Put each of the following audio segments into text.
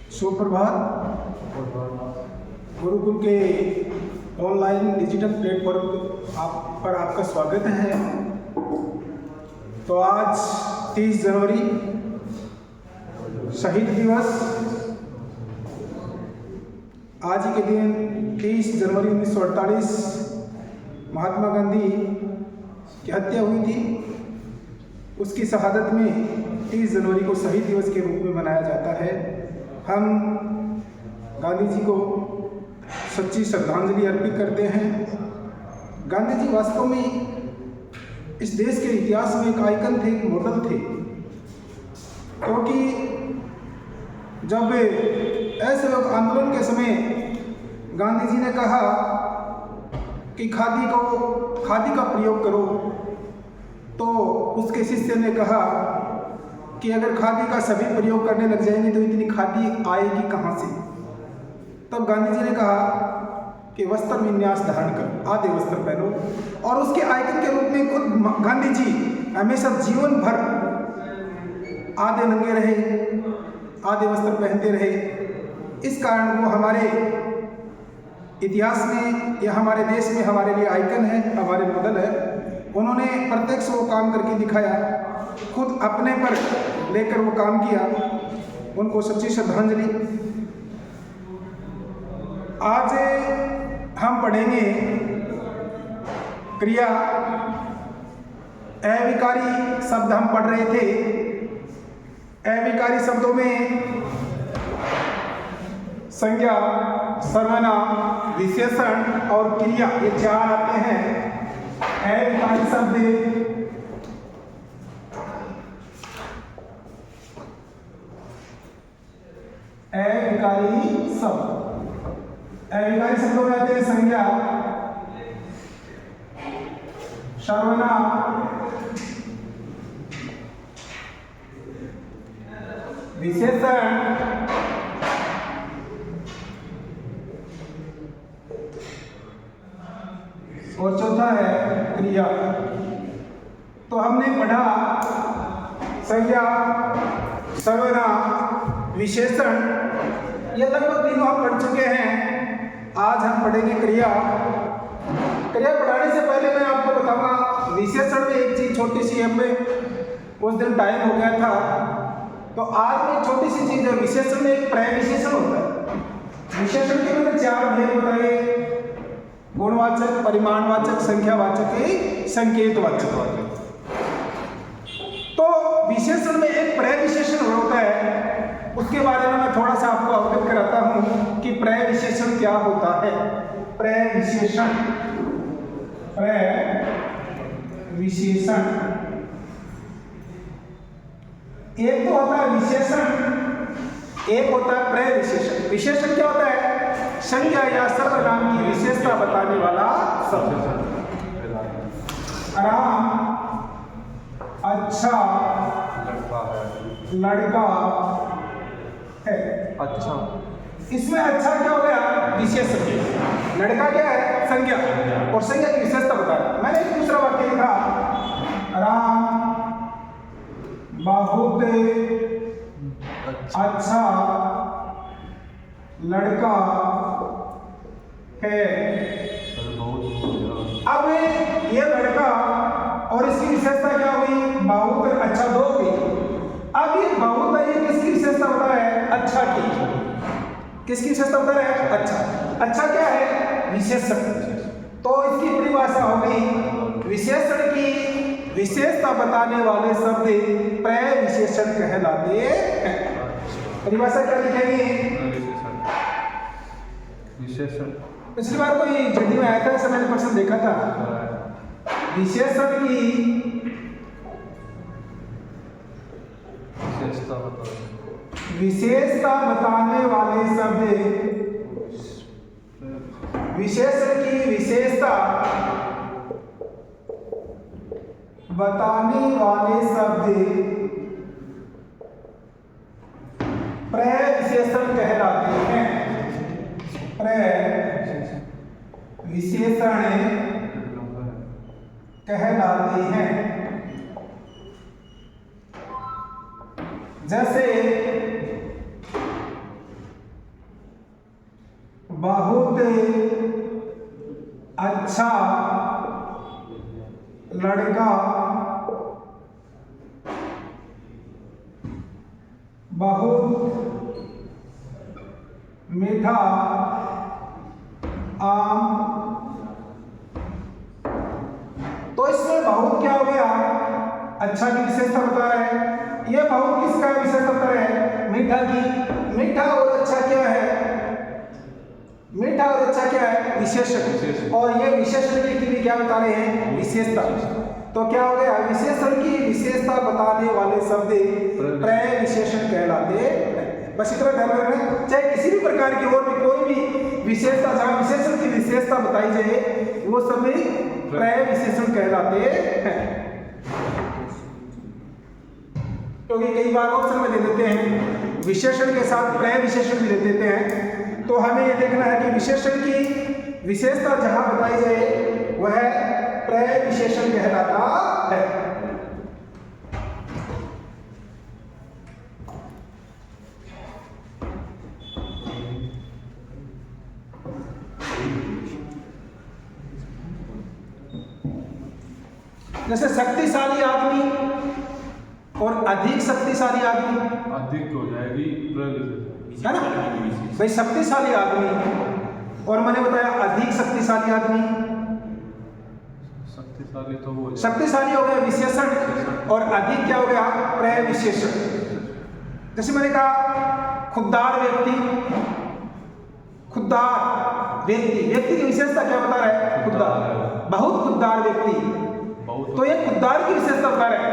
सुप्रभात। गुरुकुल के online digital platform पर आपका स्वागत है। तो आज 30 जनवरी शहीद दिवस। आज ही के दिन 30 जनवरी 1948 महात्मा गांधी की हत्या हुई थी। उसकी शहादत में 30 जनवरी को शहीद दिवस के रूप में मनाया जाता है। हम गांधी जी को सच्ची श्रद्धांजलि अर्पित करते हैं। गांधी जी वास्तव में इस देश के इतिहास में एक आइकन थे, एक मॉडल थे, क्योंकि जब असहयोग आंदोलन के समय गांधी जी ने कहा कि खादी का प्रयोग करो, तो उसके शिष्य ने कहा कि अगर खादी का सभी प्रयोग करने लग जाएंगे तो इतनी खादी आएगी कहाँ से। तब गांधी जी ने कहा कि वस्त्र विन्यास धारण करो, आधे वस्त्र पहनो, और उसके आइकन के रूप में खुद गांधी जी हमेशा जीवन भर आधे नंगे रहे, आधे वस्त्र पहनते रहे। इस कारण वो हमारे इतिहास में या हमारे देश में हमारे लिए आइकन है, हमारे मॉडल है। उन्होंने प्रत्यक्ष वो काम करके दिखाया, खुद अपने पर लेकर वो काम किया। उनको सच्ची श्रद्धांजलि। आज हम पढ़ेंगे क्रिया। अविकारी शब्द हम पढ़ रहे थे। अविकारी शब्दों में संज्ञा, सर्वनाम, विशेषण और क्रिया, ये चार आते हैं। अविकारी शब्द अविकारी शब्दों में आते हैं संज्ञा, सर्वनाम, विशेषण और चौथा है क्रिया। तो हमने पढ़ा संज्ञा, सर्वनाम, विशेषण, ये लगभग तीनों हम पढ़ चुके हैं। आज हम पढ़ेंगे क्रिया। क्रिया पढ़ाने से पहले मैं आपको बताऊंगा विशेषण में एक चीज छोटी सी, हमें उस दिन टाइम हो गया था, तो आज में छोटी सी चीज है। विशेषण में एक प्रविशेषण होता है। विशेषण के मैंने चार भेद बताए: गुणवाचक, परिमाणवाचक, संख्यावाचक, संकेतवाचक। तो विशेषण में एक प्रविशेषण होता है, उसके बारे में मैं थोड़ा सा आपको अवगत कराता हूं कि प्रविशेषण क्या होता है। प्रविशेषण एक तो होता है विशेषण, एक होता है प्रविशेषण। विशेषण क्या होता है? संज्ञा या सर्वनाम की विशेषता बताने वाला शब्द। राम अच्छा लड़का है। अच्छा, इसमें अच्छा क्या हो गया? विशेषण। लड़का क्या है? संज्ञा, और संज्ञा की विशेषता बता रहा। मैंने एक दूसरा वाक्य लिखा, राम बहुत अच्छा लड़का है। अब ये लड़का और इसकी विशेषता क्या हुई? बहुत अच्छा, दो हुई। अब ये बहुत है, ये किसकी विशेषता बता रहा है? अच्छा की। किसकी विशेषता बता रहा है? अच्छा। अच्छा क्या है? विशेषण। तो इसकी परिभाषा हो गई, विशेषण की विशेषता बताने वाले शब्द प्रविशेषण कहलाते हैं। परिभाषा क्या लिखेंगे? विशेषण। पिछली बार कोई जल्दी में आया था, ऐसा मैंने प्रश्न देखा था। विशेषण की विशेषता बताने वाले शब्द, विशेषण की विशेषता बताने वाले शब्द प्रविशेषण कहलाते हैं। प्रविशेषण कहलाते हैं। जैसे बहुत अच्छा लड़का, बहुत मीठा आम। तो इसमें बहुत क्या हो गया, अच्छा की विशेषता बता रहा है। यह बहुत किसका विशेषता बता रहा है, मीठा की। मीठा और अच्छा क्या है, मीठा और अच्छा क्या है, विशेषण। और ये विशेषण की भी क्या बता रहे हैं, विशेषता। तो क्या हो गया, विशेषण की विशेषता बताने वाले शब्द प्रत्यय विशेषण कहलाते हैं। बस इतना ध्यान रखना, चाहे किसी भी प्रकार की और भी कोई भी विशेषता, जहां विशेषण की विशेषता बताई जाए वो सभी प्रत्यय विशेषण कहलाते हैं। क्योंकि कई बार ऑप्शन में दे देते हैं विशेषण के साथ प्रत्यय विशेषण भी दे देते हैं, तो हमें यह देखना है कि विशेषण की विशेषता जहां बताई जाए वह प्रत्यय विशेषण कहलाता है। जैसे शक्तिशाली आदमी और अधिक शक्तिशाली आदमी, अधिक हो जाएगी है ना भाई, शक्तिशाली आदमी और मैंने बताया अधिक शक्तिशाली आदमी। शक्तिशाली तो वो शक्तिशाली हो गया विशेषण और अधिक क्या हो गया, प्रत्यय विशेषण। जैसे मैंने कहा खुददार व्यक्ति, खुददार व्यक्ति, व्यक्ति की विशेषता क्या बता रहा है, खुददार, बहुत खुददार व्यक्ति। तो ये खुददार की विशेषता बता रहा है,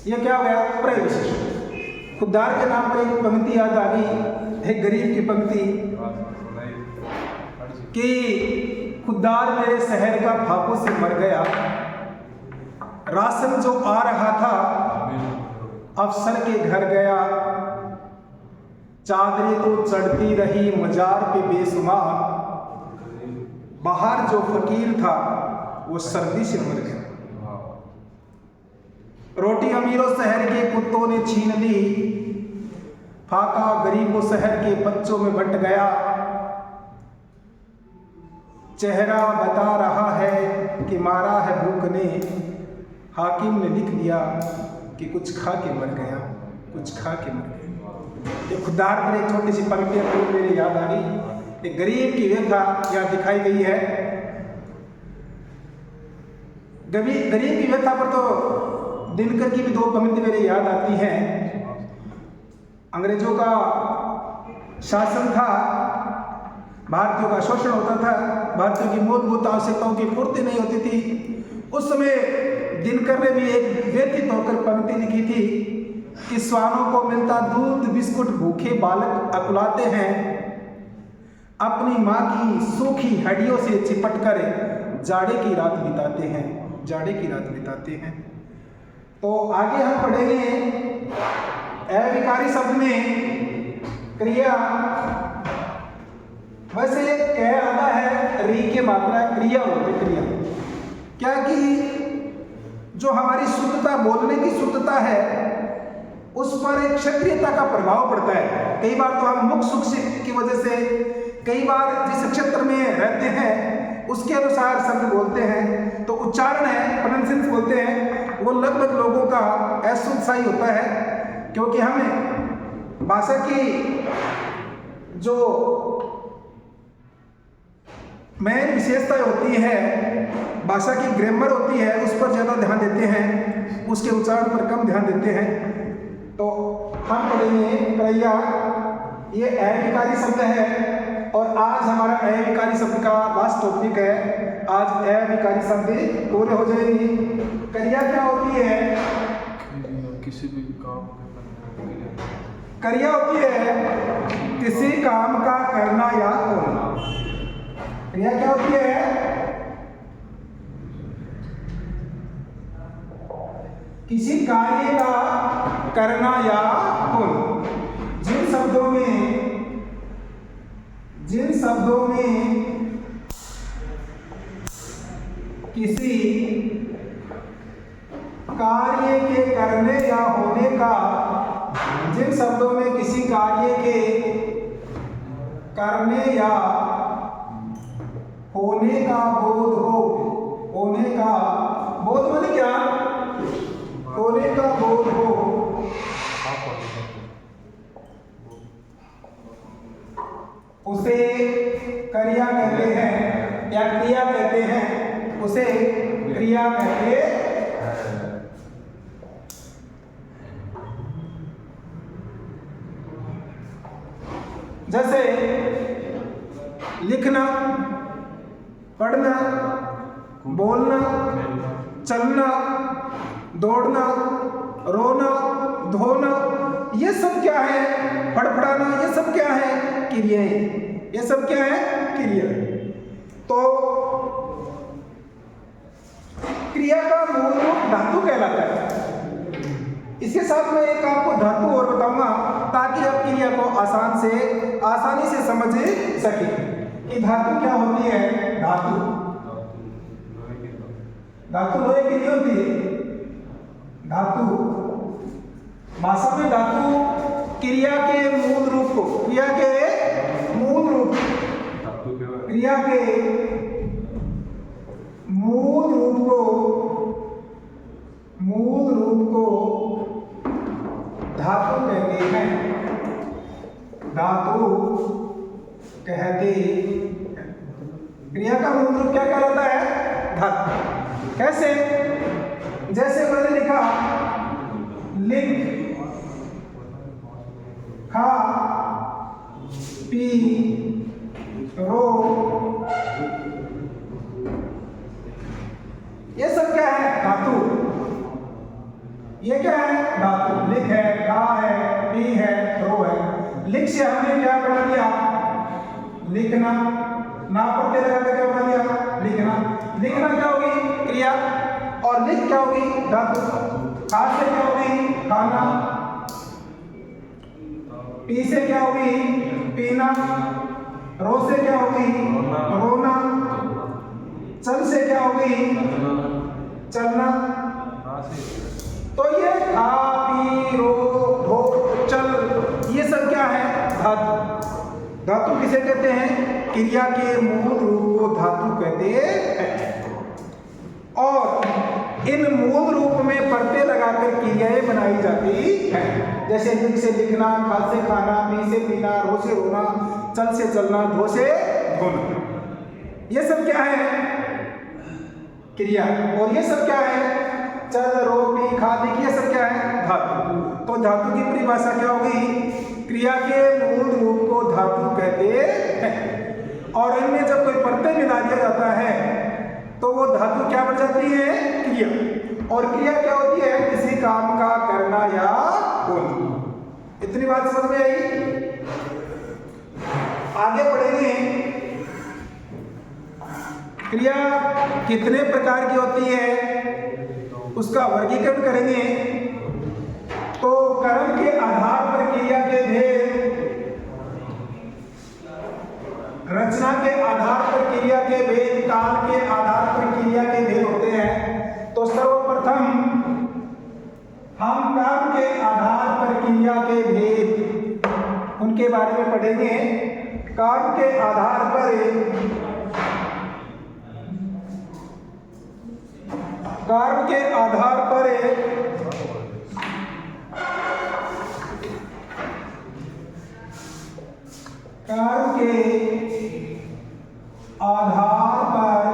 ये क्या हो गया, प्रत्यय विशेषण। खुददार के नाम पर एक पंक्ति याद आ गई, एक गरीब की पंक्ति कि खुददार मेरे शहर का फाकों से मर गया, राशन जो आ रहा था अफसर के घर गया, चादरें तो चढ़ती रही मजार पे बेशुमार, बाहर जो फकीर था वो सर्दी से मर गया। रोटी अमीरों शहर के कुत्तों ने छीन ली, फाका गरीबों शहर के बच्चों में बंट गया, चेहरा बता रहा है कि मारा है भूख ने, हाकिम ने लिख दिया कि कुछ खा के मर गया, कुछ खा के मर गया। ये खुददार पर एक छोटी सी पंक्ति मेरे याद आ गई, एक गरीब की व्यथा यहाँ दिखाई गई है। गरीब की व्यथा पर तो दिनकर की भी दो पंक्ति मेरे याद आती हैं। अंग्रेजों का शासन था, भारतीयों का शोषण होता था, भारतीयों की मूलभूत आवश्यकताओं की पूर्ति नहीं होती थी। उस समय दिनकर ने भी एक व्यथित होकर पंक्ति लिखी थी कि श्वानों को मिलता दूध बिस्कुट भूखे बालक अकुलाते हैं, अपनी माँ की सूखी हड्डियों से चिपटकर जाड़े की रात बिताते हैं, जाड़े की रात बिताते हैं। तो आगे हम पढ़ेंगे अविकारी शब्द में क्रिया, वैसे कह आता है री के मात्रा क्रिया होती, क्रिया क्या कि जो हमारी शुद्धता, बोलने की शुद्धता है उस पर एक क्षत्रियता का प्रभाव पड़ता है। कई बार तो हम मुख सुख की वजह से, कई बार जिस क्षेत्र में रहते हैं उसके अनुसार शब्द बोलते हैं, तो उच्चारण है, प्रोनाउंसिएशन बोलते हैं, वो लगभग लोगों का अशुद्ध सा ही होता है। क्योंकि हमें भाषा की जो मेन विशेषता होती है, भाषा की ग्रामर होती है, उस पर ज़्यादा ध्यान देते हैं, उसके उच्चारण पर कम ध्यान देते हैं। तो हम पढ़ेंगे क्रिया, ये अविकारी शब्द है और आज हमारा अविकारी शब्द का लास्ट टॉपिक है। आज अविकारी शब्द पूरे हो जाएंगे। क्रिया क्या होती है, किसी भी काम, क्रिया होती है किसी काम का करना या होना। क्रिया क्या होती है, किसी कार्य का करना या होना। जिन शब्दों में किसी कार्य के करने या होने का, जिन शब्दों में किसी कार्य के करने या होने का बोध हो। होने का बोध माने क्या? होने का बोध हो, उसे क्रिया कहते हैं या क्रिया कहते हैं, उसे क्रिया कहते हैं। जैसे लिखना, पढ़ना, बोलना, चलना, दौड़ना, रोना, धोना, ये सब क्या है? फड़फड़ाना, ये सब क्या है? क्रियाएं। ये सब क्या है? क्रिया। तो क्रिया का मूल रूप धातु कहलाता है। इसके साथ मैं एक आपको धातु और बताऊंगा ताकि आप क्रिया को आसानी से समझ सके कि धातु क्या होती है। धातु लोहे की नहीं होती है। धातु भाषा में धातु क्रिया के मूल रूप को, क्रिया के मूल रूप को धातु कहते हैं। धातु कहते क्रिया का मूल रूप क्या कहलाता है? धातु। कैसे? जैसे मैंने लिखा लिख, खा, पी, रो, ये सब क्या है? धातु। ये क्या है? धातु। लिख है, खा है, पी है, रो है। लिख से हमने क्या बना दिया? लिखना। ना पढ़ते लगा के क्या बना दिया? लिखना। लिखना क्या होगी? क्रिया। और लिख क्या होगी? धातु। खा से क्या होगी? खाना। पी से क्या होगी? पीना। रो से क्या होगी? रोना। चल से क्या होगी? चलना। तो ये खा, पी, रो, धो, चल, ये सब क्या है? धातु। धातु किसे कहते हैं? क्रिया के मूल रूप को धातु कहते हैं। और इन मूल रूप में परतें लगाकर क्रियाएं बनाई जाती हैं। जैसे लिख से लिखना, खा से खाना, पी से पीना, रो से रोना, चल से चलना, धो से धोना। ये सब क्या है? क्रिया। और ये सब क्या है? चल, रो, पी, खा, लिख, ये सब क्या है? धातु। तो धातु की परिभाषा क्या होगी? क्रिया के मूल रूप को धातु कहते हैं। और इनमें जब कोई प्रत्यय मिला दिया जाता है तो वो धातु क्या बन जाती है? क्रिया। और क्रिया क्या होती है? किसी काम का करना या होना। इतनी बात समझ में आई? आगे बढ़ेंगे। क्रिया कितने प्रकार की होती है उसका वर्गीकरण करेंगे। तो कर्म के आधार पर क्रिया के भेद, रचना के आधार पर क्रिया के भेद, काल के आधार पर क्रिया के भेद होते हैं। तो सर्वप्रथम हम कर्म के आधार पर क्रिया के भेद उनके बारे में पढ़ेंगे। कर्म के आधार पर कर्म के आधार पर कर्म के आधार पर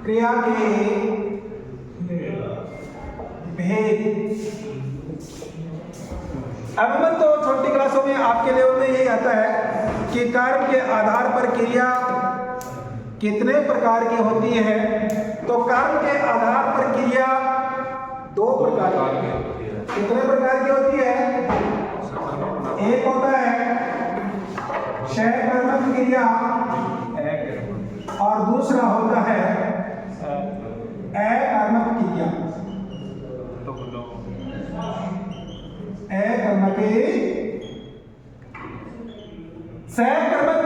क्रिया के भेद। अमूमन तो छोटी क्लासों में आपके लेवल में यही आता है कि कर्म के आधार पर क्रिया कितने प्रकार की होती है। तो कर्म के आधार पर क्रिया दो प्रकार की होती है। कितने प्रकार की होती है? एक होता है सहकर्मक क्रिया और दूसरा होता है अकर्मक क्रिया। अकर्मक सहकर्मक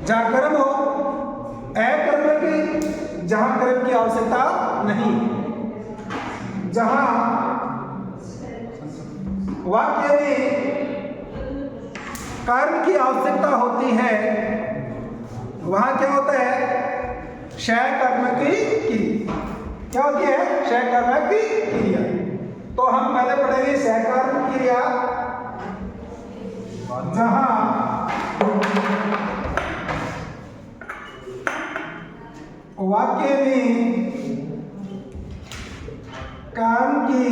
जहां कर्म हो, अकर्मक जहां कर्म की आवश्यकता नहीं, जहां वाक्य में कर्म की आवश्यकता होती है वहां क्या होता है? क्षय कर्म की क्रिया। क्या होती है? क्षय कर्म की क्रिया। तो हम पहले पढ़ेंगे क्षय कर्म क्रिया, जहां वाक्य में कर्म की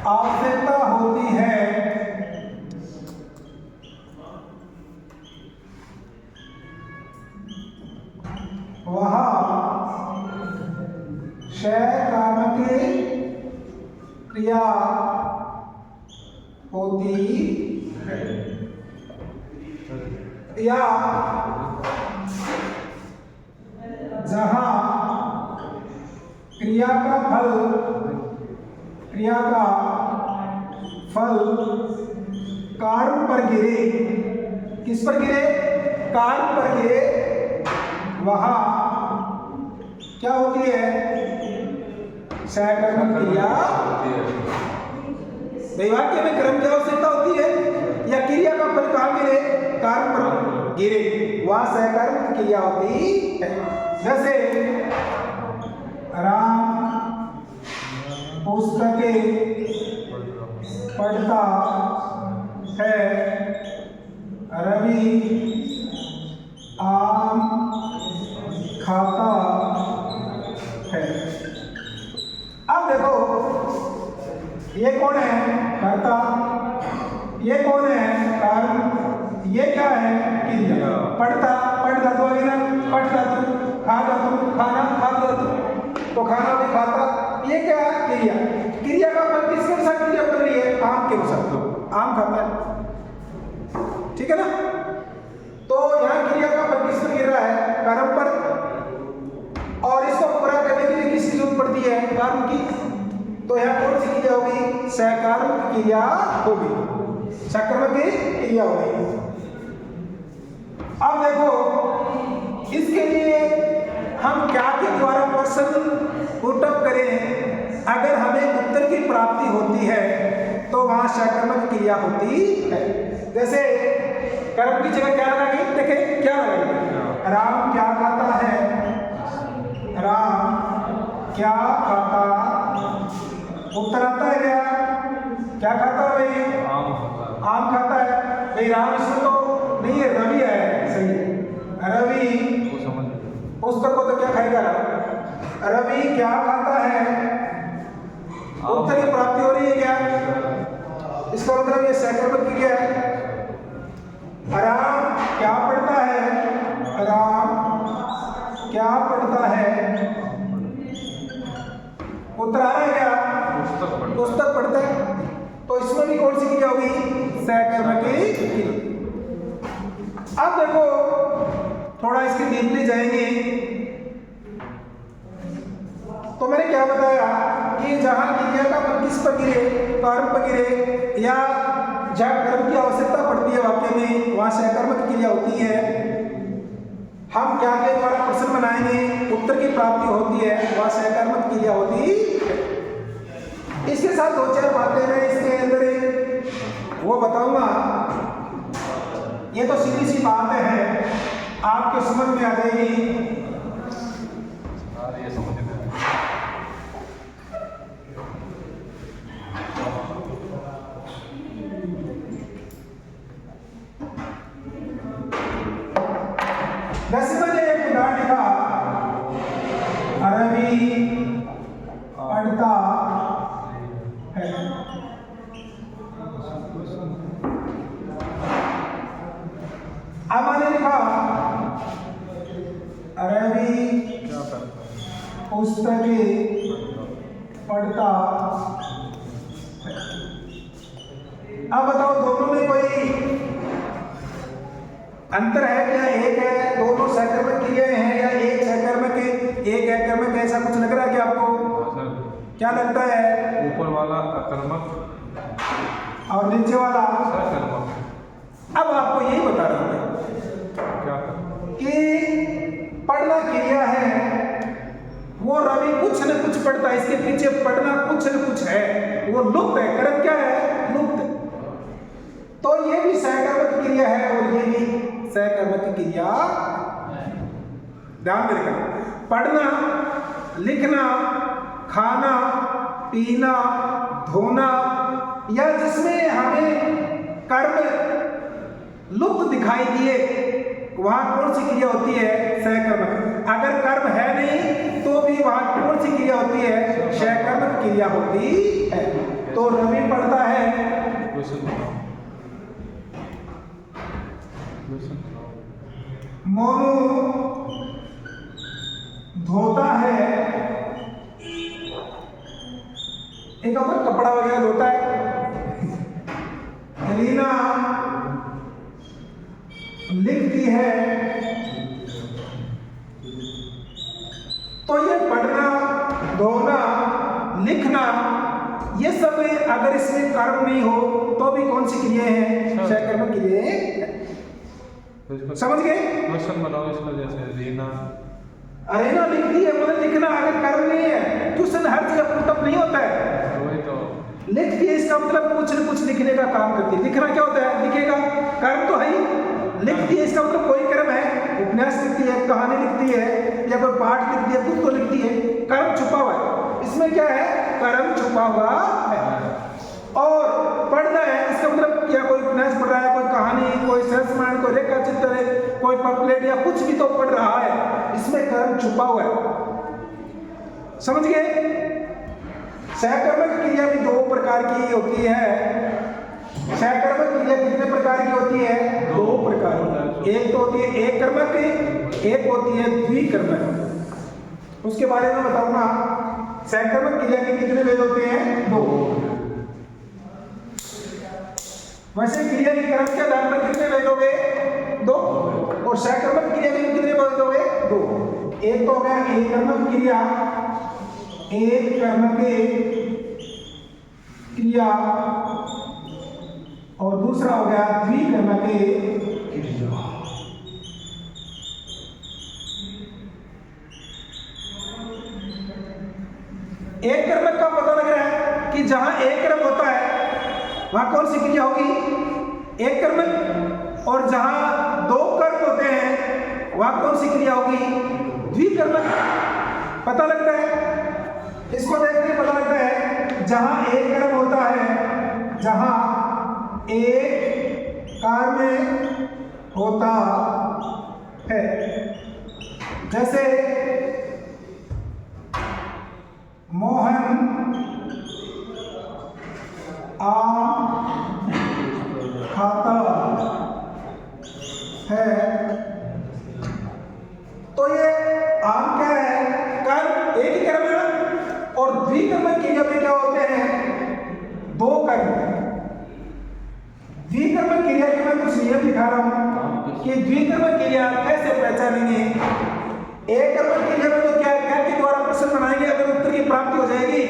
आवश्यकता होती है वहां क्षय कर्म की क्रिया होती है, या जहां क्रिया का फल कर्म पर गिरे। किस पर गिरे? कर्म पर गिरे। वहां क्या होती है? क्षय कर्म क्रिया। वाक्य में कर्म की आवश्यकता होती है या क्रिया का फल कहां गिरे? कर्म पर गिरे, वहां क्षय कर्म क्रिया होती है। जैसे राम पुस्तकें पढ़ता है, रवि आम खाता है। अब देखो, ये कौन है? कर्ता। ये कौन है? कर्म। ये क्या है? क्रिया। पढ़ता तो आगे ना, पढ़ता तू, खाता तू, खाना खाता तू, तो खाना भी खाता। ये क्या है? क्रिया। क्रिया का फल किसके अनुसार क्रिया बन रही है? आम के अनुसार। आम खाता है, ठीक है ना? तो यहाँ क्रिया का फल किस पर गिर रहा है? कर्म पर। और इसको पूरा करने के लिए किसकी जरूरत पड़ती है? कर्म की। तो यहाँ कौन सी क्रिया होगी? सकर्म क्रिया होगी। सकर्म की क्रिया होगी। अब देखो, इसके लिए हम क्या के द्वारा प्रश्न पुटअप करें? अगर हमें उत्तर की प्राप्ति होती है तो वहां सकर्मक क्रिया होती है। जैसे कर्म की जगह क्या लगाएंगे? देखें क्या लगाएंगे? राम क्या खाता है? राम क्या खाता? उत्तर आता है क्या? क्या खाता है भाई? आम खाता है भाई। राम इसमें तो नहीं है, रवि है। सही है, रवि। पुस्तक को तो क्या खाएगा? रवि क्या खाता है? उत्तर की प्राप्ति हो रही है क्या? इसका मतलब ये सकर्मक क्रिया है। राम क्या पढ़ता है? राम क्या पढ़ता है? उत्तर आ रहा है क्या? पुस्तक पढ़ता है। तो इसमें भी कौन सी क्रिया होगी? सकर्मक क्रिया। अब देखो, थोड़ा इसके डीपली जाएंगे। तो मैंने क्या बताया कि जहां क्रिया का फल किस पर गिरे? कर्म पर गिरे, या जहां कर्म की आवश्यकता पड़ती है वाक्य में, वहां सकर्मक क्रिया होती है। हम क्या के द्वारा प्रश्न बनाएंगे? उत्तर की प्राप्ति होती है, वहां सकर्मक क्रिया होती है। इसके साथ दो चार बातें मैं इसके अंदर वो बताऊंगा। ये तो सीधी सी बात है, आपके समझ में आ जाएगी। ये समझ में जैसे मैंने एक उदाहरण लिखा, रवि पढ़ता है। अब मैंने लिखा रवि पुस्तकें पढ़ता है। अब बताओ, दोनों में कोई अंतर है क्या? एक है, दोनों सकर्मक क्रियाएं हैं, या एक सकर्मक एक अकर्मक? ऐसा कुछ लग रहा है क्या आपको? क्या लगता है? ऊपर वाला अकर्मक और नीचे वाला सकर्मक। अब आपको यही बता रहा हूं क्या कि पढ़ना क्रिया है, वो रवि कुछ न कुछ पढ़ता है, इसके पीछे पढ़ना कुछ न कुछ है, वो लुप्त है। कर्म क्या है? लुप्त। सहकर्मक क्रिया। ध्यान में रखना, पढ़ना, लिखना, खाना, पीना, धोना या जिसमें हमें कर्म लुप्त दिखाई दिए वहां कौन सी क्रिया होती है? सहकर्मक। अगर कर्म है नहीं तो भी वहां कौन सी क्रिया होती है? सहकर्मक क्रिया होती है। तो रवि पढ़ता है, मोनू धोता है, एक अपना कपड़ा वगैरह धोता है, रीना लिखती है। तो ये पढ़ना, धोना, लिखना, ये सब अगर इसमें कर्म नहीं हो तो भी कौन सी क्रिया है? सहकर्मक क्रिया। समझ गए? क्वेश्चन बनाओ इसका, जैसे रीना अरेना लिखती है, मतलब लिखना अगर कर्म नहीं है, ट्यूशन हर जगह पुटअप नहीं होता है। वही तो लिखती है इसका मतलब कुछ न कुछ लिखने का काम करती है। लिखना क्या होता है? लिखेगा, कर्म तो है ही। लिखती है इसका मतलब कोई कर्म है, उपन्यास लिखती है, कहानी लिखती है, या कोई पाठ लिखती है, कुछ तो लिखती है। कर्म छुपा हुआ है, इसमें क्या है? कर्म छुपा हुआ है। और पढ़ना है इसका मतलब क्या? कोई उपन्यास पढ़ रहा है, कोई कहानी, कोई संस्मरण, कोई रेखा चित्र है, कोई पम्पलेट या कुछ भी तो पढ़ रहा है, इसमें कर्म छुपा हुआ है। समझ गए? सहकर्मक क्रिया भी दो प्रकार की होती है। सहकर्मक क्रिया कितने प्रकार की होती है? दो प्रकार की। एक तो होती है एक कर्मक, एक होती है द्विकर्मक। उसके बारे में बताऊंगा। सहकर्मक क्रिया के कितने भेद होते हैं? दो। वैसे क्रिया के क्रम के आधार पर कितने भेद हो गए? दो। और सहकर्मक क्रिया के कितने भेद हो गए? दो। एक तो हो गया एक कर्मक क्रिया, एक कर्मक क्रिया, और दूसरा हो गया द्विकर्मक क्रिया। एक कर्मक का पता लग रहा है कि जहां एक कर्म होता है वहां कौन सी क्रिया होगी? एक कर्मक। और जहां दो कर्म होते हैं वहां कौन सी क्रिया होगी? द्विकर्मक। पता लगता है, इसको देखते पता लगता है जहां एक कर्म होता है, जहां एक कर्म होता है, जैसे मोहन आम खाता है, तो ये आम क्या है? कर्म, एक ही कर्म है ना। और द्विकर्मक क्रिया में क्या होते हैं? दो कर्म। द्विकर्मक क्रिया के मैं कुछ नियम दिखा रहा हूं कि द्विकर्मक क्रिया कैसे पहचानेंगे। एक कर्मक क्रिया में तो क्या के द्वारा प्रश्न बनाएंगे, अगर उत्तर की प्राप्ति हो जाएगी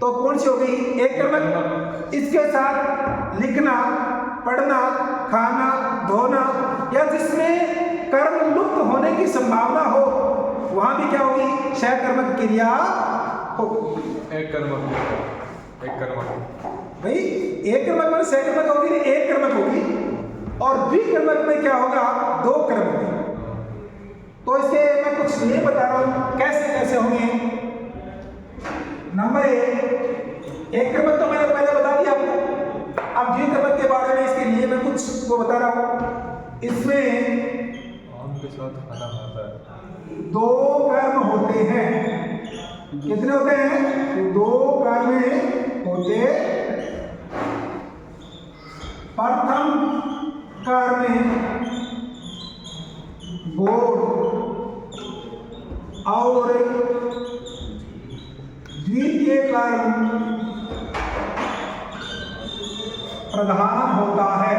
तो कौन सी हो गई? एक कर्मक। इसके साथ लिखना, पढ़ना, खाना, धोना या जिसमें कर्म लुप्त होने की संभावना हो वहां भी क्या होगी? सहकर्मक क्रिया होगी। एक कर्मक, एक कर्मक भाई एक कर्मक में सहकर्मक होगी, एक कर्मक होगी। और द्विकर्मक में क्या होगा? दो कर्म होंगे। तो इसके मैं कुछ नियम बता रहा हूं कैसे कैसे होंगे। नंबर एक कर्मक तो मैंने पहले बता दिया आपको। अब द्विकर्मक के बारे में इसके लिए मैं कुछ वो बता रहा हूं। इसमें आम के साथ खाना खाता है। दो कर्म होते हैं। कितने होते हैं? दो कर्म होते हैं। प्रथम कर्म बोर्ड और द्वितीय कर्म प्रधान होता है।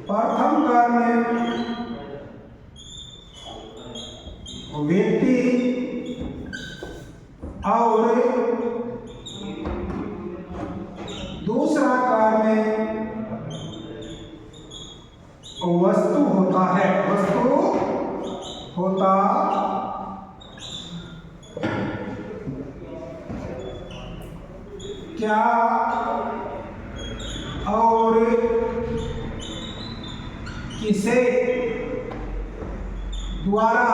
प्रथम कर्म व्यक्ति और दूसरा कार्य वस्तु होता है। वस्तु होता क्या और किसे द्वारा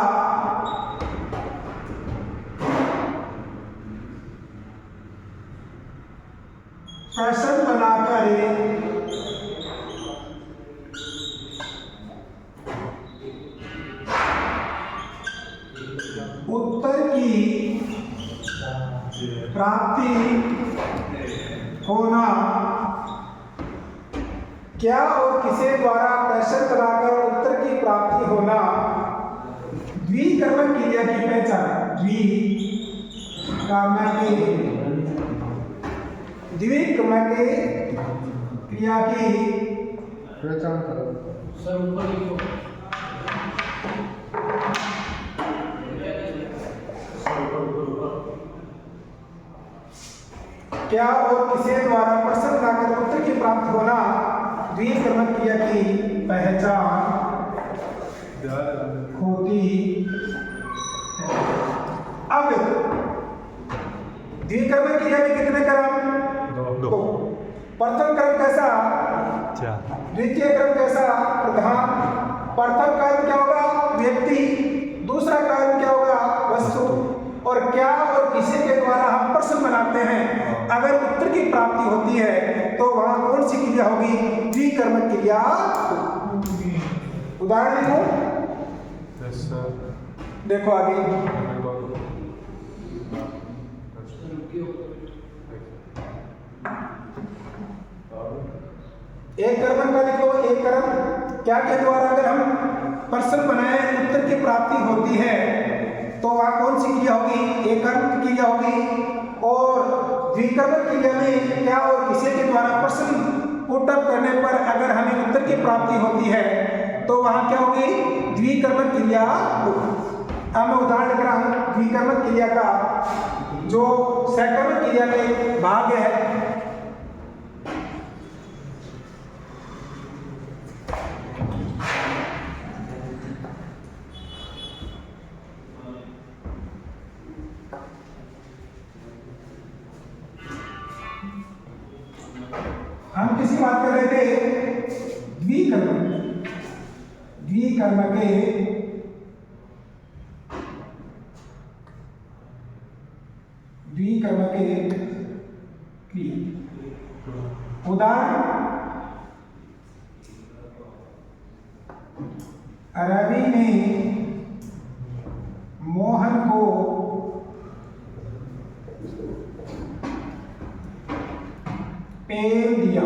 प्रश्न बनाकर उत्तर की प्राप्ति होना। क्या और किसे द्वारा प्रश्न बनाकर उत्तर की प्राप्ति होना द्विकर्मक क्रिया की पहचान। द्विकर्मक क्रिया की पहचान करो। क्या और किसे द्वारा प्रश्न बनाकर उत्तर की प्राप्त होना द्विकर्मक क्रिया की पहचान होती है। अब द्विकर्मक क्रिया में कितने कर्म? दो। प्रथम कर्म कैसा? द्वितीय कर्म कैसा? प्रधान। प्रथम कर्म क्या होगा? व्यक्ति। दूसरा कर्म क्या होगा? वस्तु। और क्या और किसे के द्वारा हम प्रश्न बनाते हैं, अगर उत्तर की प्राप्ति होती है तो वहां कौन सी क्रिया होगी? द्विकर्मक क्रिया। उदाहरण देखो आगे। एक कर्म का लिखो। एक कर्म क्या के द्वारा अगर हम प्रश्न बनाए उत्तर की प्राप्ति होती है तो वहां कौन सी क्रिया होगी? एक कर्म की क्रिया होगी। और द्विकर्मक क्रिया में क्या और किसे के द्वारा प्रश्न पुटअप करने पर अगर हमें उत्तर की प्राप्ति होती है तो वहां क्या होगी? द्विकर्मक क्रिया होगी। अब मैं उदाहरण लिख रहा हूं द्विकर्मक क्रिया का, जो सकर्मक क्रिया के भाग है। हम किसी बात कर रहे थे द्विकर्मक क्रिया। उदाहरण, रवि ने मोहन को पेन दिया।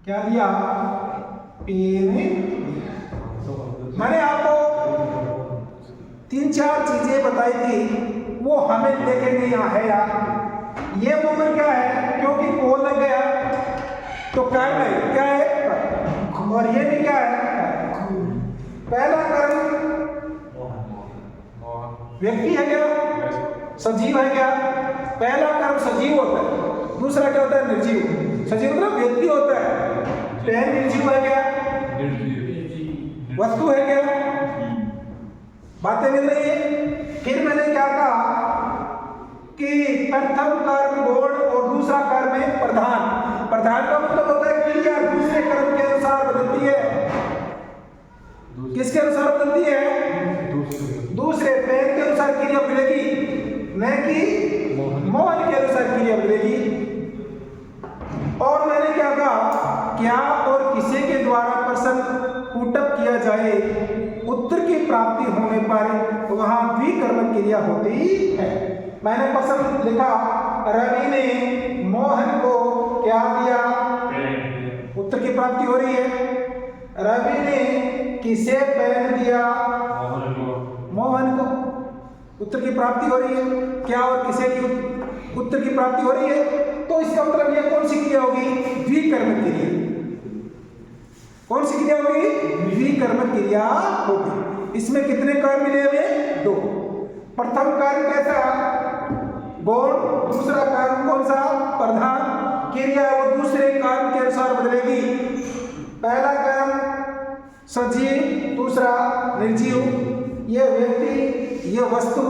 क्या दिया? पेन दिया। मैंने आपको 3-4 चीजें बताई थी, वो हमें लेके नहीं है यार। ये मोमेंट क्या है? क्योंकि को लग गया तो कर्म है, क्या है? और ये भी क्या है? पहला कर्म व्यक्ति है क्या? सजीव है क्या? पहला कर्म सजीव होता है, दूसरा क्या होता है? निर्जीव। सजीव मतलब व्यक्ति होता है। पेन निर्जीव है क्या? वस्तु है क्या? बातें मिल रही है। फिर मैंने क्या कहा कि प्रथम कर्म गौण और दूसरा कर्म है प्रधान। प्रधान का मतलब होता है क्रिया दूसरे कर्म के अनुसार बदलती है। किसके अनुसार बदलती है? दूसरे। पेन के अनुसार क्रिया बदलेगी, न कि मोहन के अनुसार क्रिया बदलेगी। और मैंने क्या कहा? क्या और किसे के द्वारा प्रश्न पुटअप किया जाए, उत्तर की प्राप्ति होने पर वहां द्विकर्मक क्रिया होती है। मैंने प्रश्न लिखा, रवि ने मोहन को क्या दिया? उत्तर की प्राप्ति हो रही है। रवि ने किसे पेन दिया? मोहन को। उत्तर की प्राप्ति हो रही है। क्या और किसे की उत्तर की प्राप्ति हो रही है, तो इसका मतलब यह कौन सी क्रिया होगी? द्विकर्मक क्रिया। कौन सी क्रिया होगी? द्विकर्मक क्रिया होगी। इसमें कितने कर्म मिले हुए? 2। प्रथम कर्म कैसा? गौण। दूसरा कर्म कौन सा? प्रधान। क्रिया वो दूसरे कर्म के अनुसार बदलेगी। पहला कर्म सजीव, दूसरा निर्जीव। ये व्यक्ति, ये वस्तु।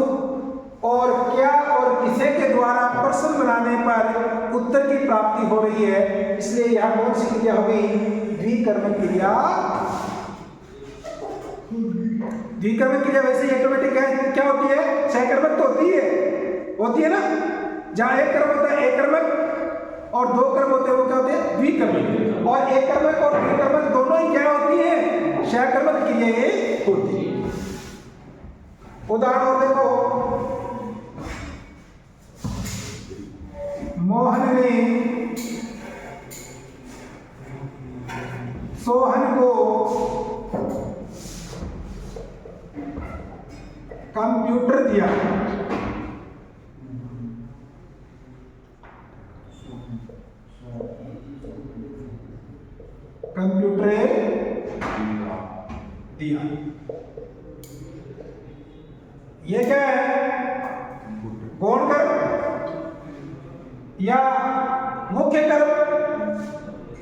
और क्या और किसे के द्वारा प्रश्न बनाने पर उत्तर की प्राप्ति हो रही है, इसलिए यहाँ कौन सी क्रिया होगी? द्विकर्मक क्रिया। द्विकर्मक क्रिया वैसे ऑटोमेटिक क्या होती है? सहकर्मक तो होती है ना। जहाँ एक कर्म होता है एक कर्मक और दो कर्म होते हैं वो क्या होते हैं? द्विकर्मक। और एक कर्मक और द्विकर्मक दोनों ही क्या होती है? सहकर्मक क्रियाएं होती है। उदाहरण और देखो, मोहन ने सोहन को कंप्यूटर दिया। कंप्यूटर दिया। ये क्या है? गौण कर्म या मुख्य कर्म?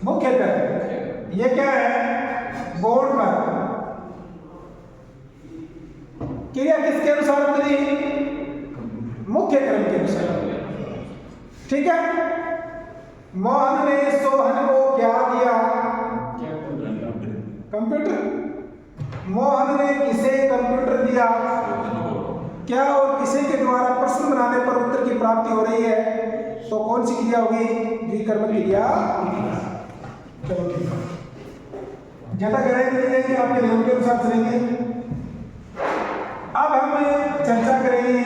मुख्य कर्म। ये क्या है? गौण कर्म। क्रिया किसके अनुसार करी? मुख्य कर्म के अनुसार। ठीक है। मोहन ने सोहन को क्या दिया? कंप्यूटर। मोहन ने किसे कंप्यूटर दिया? क्या और किसे के द्वारा प्रश्न बनाने पर उत्तर की प्राप्ति हो रही है? तो कौन सी क्रिया होगी? द्विकर्मक क्रिया। चलो ठीक है, ज्यादा गहराई नहीं जाएगी, आपके नियम के अनुसार चलेंगे। अब हम चर्चा करेंगे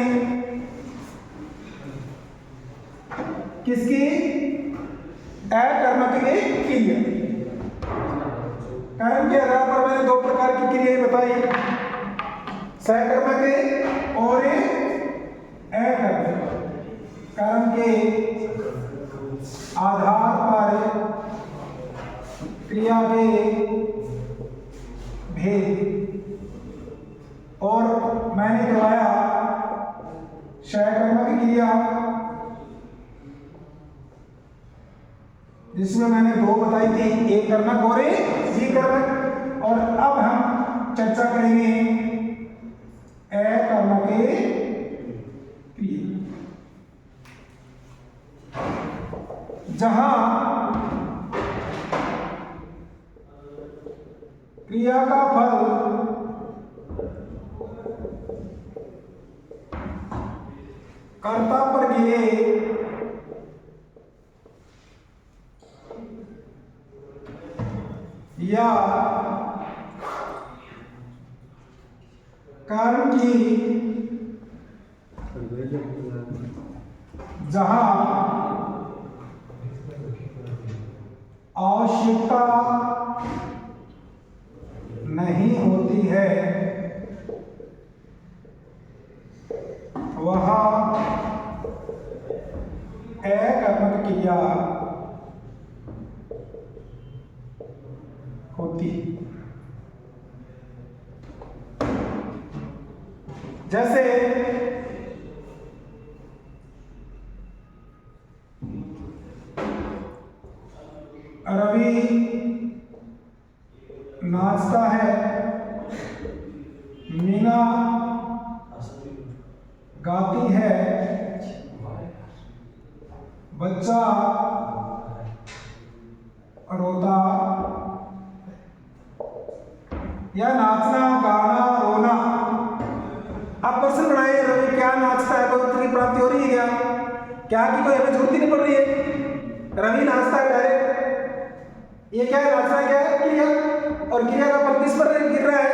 किसकी? अकर्मक क्रिया। कर्म के आधार पर मैंने दो प्रकार की क्रियाएं बताई, सहकर्मक और अकर्मक। कर्म के आधार पर क्रिया के भेद, और मैंने करवाया सहकर्मक क्रिया जिसमें मैंने दो बताई थी, एक कर्मक और द्विकर्मक। और अब हम चर्चा करेंगे अकर्मक क्रिया, जहां क्रिया का फल कर्ता पर गिरे या कर्म की जहां आवश्यकता नहीं होती है वहां अकर्मक क्रिया होती। जैसे रवि नाचता है, मीना गाती है, बच्चा रोता, या नाचना, गाना, रोना। आप प्रश्न बनाए, रवि क्या नाचता है, तो उत्तर की प्राप्ति हो रही है क्या? क्या की कोई हमें जरूरत ही नहीं पड़ रही है, रवि नाचता है डायरेक्ट। ये क्या है? नाचना क्या है? क्रिया। और क्रिया का फल किस पर गिर रहा है?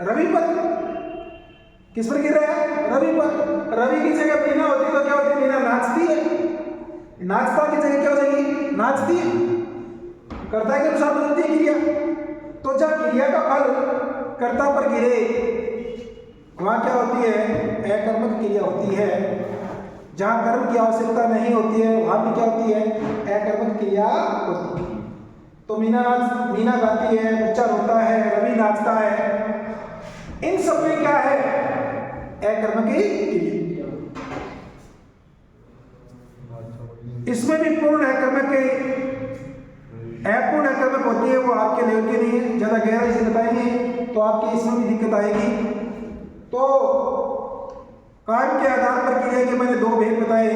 रवि पर। किस पर गिर रहा है? रवि पर। रवि की जगह मीना होती तो क्या होती? मीना नाचती है। नाचता की जगह क्या हो जाएगी? नाचती है। कर्ता के अनुसार बदलती है क्रिया। तो जब क्रिया का फल कर्ता पर गिरे वहां क्या होती है? अकर्मक क्रिया होती है। जहां कर्म की आवश्यकता नहीं होती है वहां भी क्या होती है? अकर्मक क्रिया होती है। तो मीना गाती है, बच्चा रोता है, रवि नाचता है, इन सब में क्या है? अकर्मक क्रिया। इसमें भी पूर्ण अकर्मक अपूर्ण अकर्मक होती है, वो आपके लेवल के नहीं है, ज्यादा गहराई से बताएंगे तो आपकी इसमें भी दिक्कत आएगी। तो कार्य के आधार पर क्रिया के मैंने दो भेद बताए,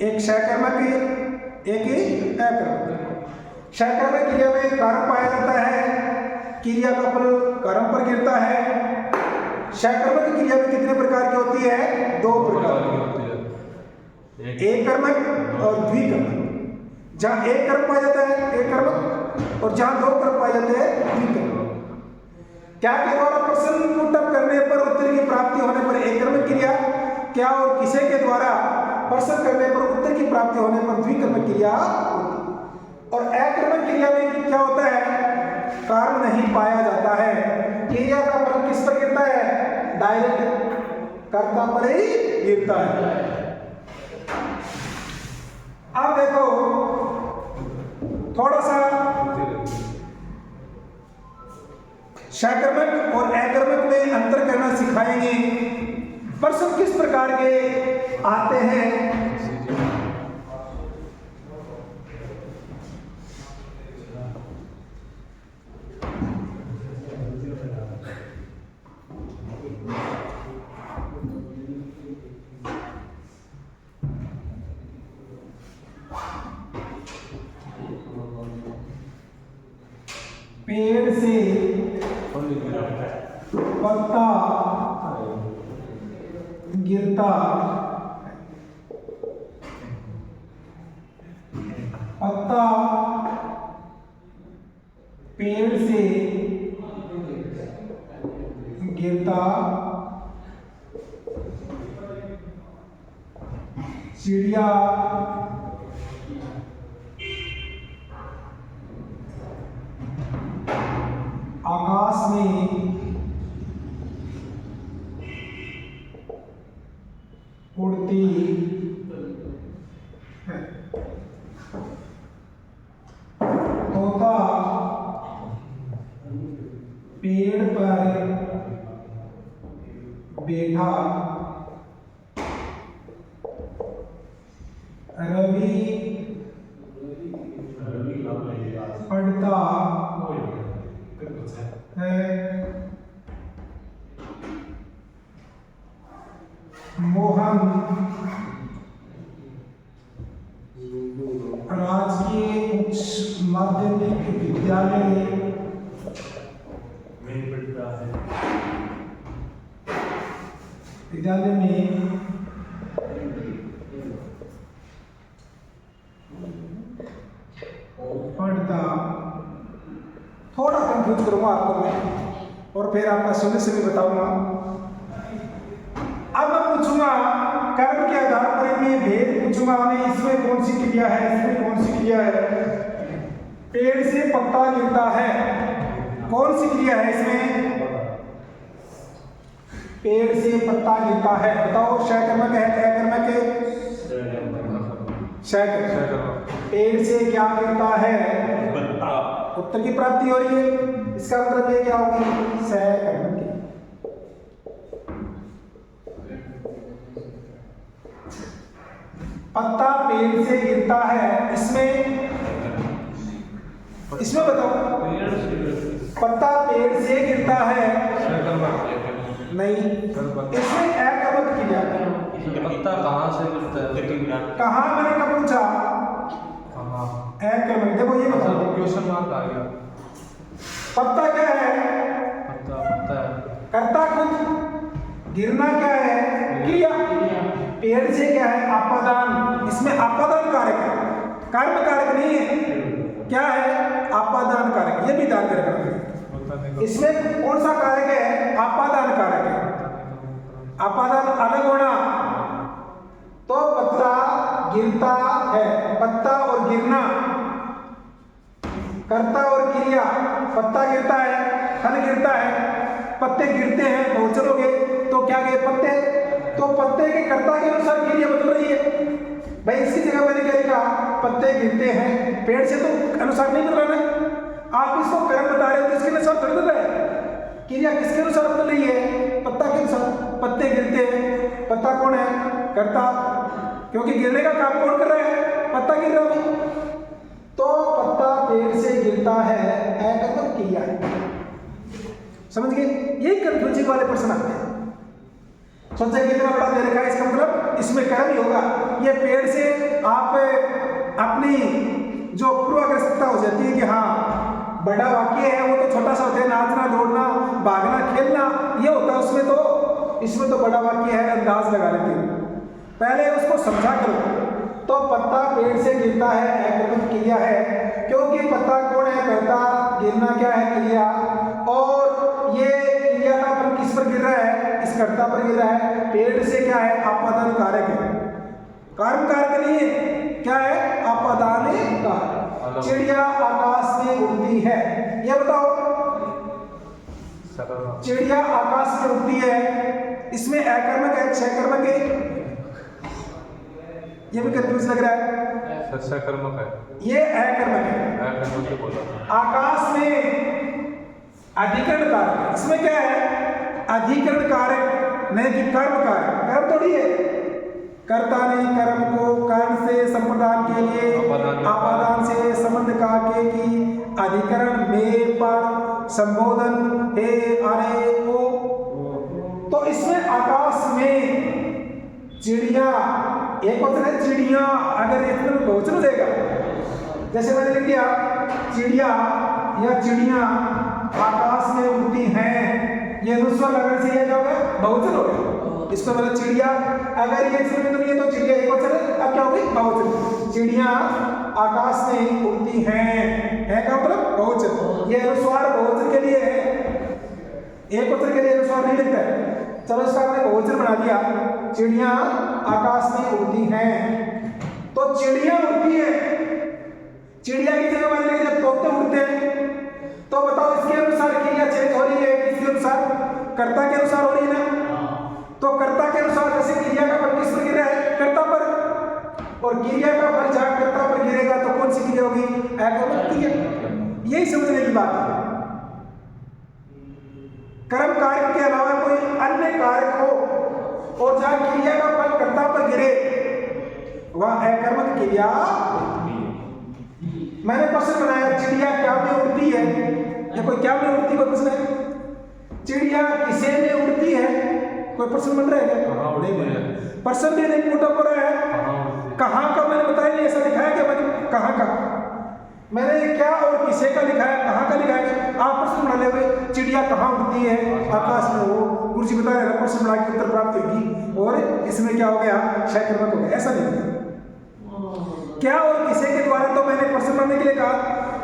एक सकर्मक एक अकर्मक। सकर्मक क्रिया में कर्म पाया जाता है, क्रिया का फल कर्म पर गिरता है। सकर्मक क्रिया में कितने प्रकार की होती है? दो प्रकार की होती है, एक कर्मक और द्विकर्मक। जहाँ एक कर्म पाया जाता है एक कर्मक, और जहाँ दो कर्म पाए जाते हैं द्विकर्मक। क्या के द्वारा प्रश्न पुट अप करने पर उत्तर की प्राप्ति होने पर एक कर्मक क्रिया, क्या और किसे के द्वारा प्रश्न करने पर उत्तर की प्राप्ति होने पर द्विकर्मक क्रिया होती है। और अकर्मक क्रिया में क्या होता है? कर्म नहीं पाया जाता है, क्रिया का फल किस पर गिरता है? डायरेक्ट कर्ता पर ही गिरता है। अब देखो थोड़ा सा सकर्मक और अकर्मक में अंतर करना सिखाएंगे। प्रश्न किस प्रकार के आते हैं? पेड़ से पत्ता गिरता, पत्ता पेड़ से गिरता, चिड़िया आकाश में उड़ती है, तोता पेड़ पर बैठा, रवि पढ़ता है, मोहन राजकीय उच्च माध्यमिक विद्यालय में पढ़ता है, विद्यालय में पढ़ता। थोड़ा कंफ्यूज करूंगा आपको मैं, और फिर आपका सोल्यूशन भी बताऊंगा। अब मैं पूछूंगा कर्म के आधार पर मैं भेद पूछूंगा, मैं इसमें कौन सी क्रिया है, इसमें कौन सी क्रिया है। पेड़ से पत्ता गिरता है, कौन सी क्रिया है इसमें? पेड़ से पत्ता गिरता है, बताओ सकर्मक है अकर्मक है? सकर्मक। पेड़ से क्या गिरता है? पत्ता। उत्तर की प्राप्ति हो रही है, इसका मतलब ये क्या होगी? सकर्मक। पत्ता पेड़ से गिरता है, इसमें बताओ, पत्ता पेड़ से गिरता है नहीं, इसमें अकर्मक क्रिया। पत्ता कहाँ से गिरता है? कहाँ मैंने कब पूछा? अकर्मक। देखो ये बताओ, क्वेश्चन मार्क आ गया। पत्ता क्या है? पत्ता है, कर्ता खुद, गिरना क्या है? क्रिया। पेड़ से क्या है? आपादान। इसमें आपादान कारक है, कर्म कारक नहीं है। क्या है? आपादान कारक। ये भी ध्यान रखना, इसमें कौन सा कारक है? आपादान कारक है। आपादान अलग होना तो पत्ता गिरता है। पत्ता और गिरना, कर्ता और क्रिया। पत्ता गिरता है, फल गिरता है, पत्ते गिरते हैं, बहुवचन हो गए तो क्या गए? पत्ते। तो पत्ते के कर्ता के अनुसार क्रिया बदल रही है। भाई इसकी जगह मैंने क्या लिखा? पत्ते गिरते हैं, पेड़ से तो अनुसार नहीं बदल रहा है। आप इसको कर्म बता रहे हो तो इसके अनुसार थोड़ी बदल रहा है। क्रिया किसके अनुसार बदल रही है? पत्ता के अनुसार। पत्ते गिरते हैं, पत्ता कौन है? कर्ता, क्योंकि गिरने का काम कौन कर रहा है? पत्ता गिर रहा है। तो पत्ता पेड़ से गिरता है, अकर्मक क्रिया है। समझ गए? यही कंफ्यूजिंग वाले प्रश्न आते हैं। सोचे कितना बड़ा दे रखा है, इसका मतलब इसमें कर्म ही होगा। ये पेड़ से आप अपनी जो पूर्वाग्रस्तता हो जाती है कि हाँ बड़ा वाक्य है, वो तो छोटा सा होता है, नाचना दौड़ना भागना खेलना ये होता है उसमें, तो इसमें तो बड़ा वाक्य है, अंदाज लगा लेते हैं। पहले उसको समझा करो। तो पत्ता पेड़ से गिरता है, अकर्मक क्रिया है, क्योंकि पत्ता कौन है, कर्ता, गिरना क्या है, क्रिया, और ये क्रिया का फल किस पर गिर रहा है, इस कर्ता पर गिर रहा है। पेड़ से क्या है, आपादान कारक है, कर्म कारक नहीं है, क्या है, आपादान कारक। चिड़िया आकाश में उड़ती है, ये बताओ, चिड़िया आकाश में उड़ती है, इसमें अकर्मक है, क्षयकर्मक है, ये भी कंफ्यूज लग रहा है। सकर्मक है, ये अकर्मक है। अकर्मक ही बोला। आकाश में अधिकरण कारक, इसमें क्या है, अधिकरण कारक नहीं कि कर्म कारक। कर्म थोड़ी है, कर्ता ने कर्म को कर्ण से संप्रदान के लिए आपादान से संबंध कहा कि अधिकरण में पर संबोधन हे अरे ओ। तो इसमें आकाश में चिड़िया, एक वचन है चिड़िया, अगर एक में बहुवचन हो जाएगा, जैसे मैंने लिख दिया चिड़िया या चिड़िया आकाश में उड़ती हैं, ये अनुस्वार लगने से ये क्या हो गया, बहुवचन हो गया। इसमें मतलब चिड़िया, अगर ये इसमें तो नहीं है तो चिड़िया एक वचन है, अब क्या होगी, बहुवचन। चिड़िया आकाश में उड़ती हैं, है का मतलब बहुवचन। ये अनुस्वार बहुवचन के लिए है, एक वचन के लिए अनुस्वार नहीं लिखता है। चलो इसका हमने बहुवचन बना दिया, चिड़िया आकाश में उड़ती हैं। तो चिड़िया उड़ती है, चिड़िया की जगह मैंने लिखा जब तोते उड़ते हैं, तो बताओ इसके अनुसार क्रिया चेंज हो रही है, किसके अनुसार, कर्ता के अनुसार हो रही है ना। तो कर्ता के अनुसार जैसे क्रिया का फल किस पर गिर रहा है, कर्ता पर, और क्रिया का फल जहां कर्ता पर गिरेगा तो कौन सी क्रिया होगी, अकर्मक क्रिया। यही समझने की बात है। कर्म कारक के अलावा कोई अन्य कारक हो और जहां क्रिया का फल कर्ता पर गिरे वह अकर्मक क्रिया। मैंने प्रश्न बनाया चिड़िया क्या में उड़ती है, या कोई क्या में उड़ती, कोई प्रश्न है, चिड़िया किसे में उड़ती है, कोई प्रश्न बन रहा है क्या, प्रश्न भी नहीं पूछा हो रहा है। कहाँ का मैंने बताया नहीं, ऐसा लिखा है क्या मैंने, कहाँ का मैंने क्या और किसे का लिखा है, कहाँ का लिखा है। आप प्रश्न बना ले हुए चिड़िया कहाँ उड़ती है, आकाश में, वो गुरुजी बता रहे प्रश्न बना के उत्तर प्राप्त होगी, और इसमें क्या हो गया, क्षयकर्मक हो गया, ऐसा नहीं होगा। क्या और किसे के द्वारा तो मैंने प्रश्न बनाने के लिए कहा,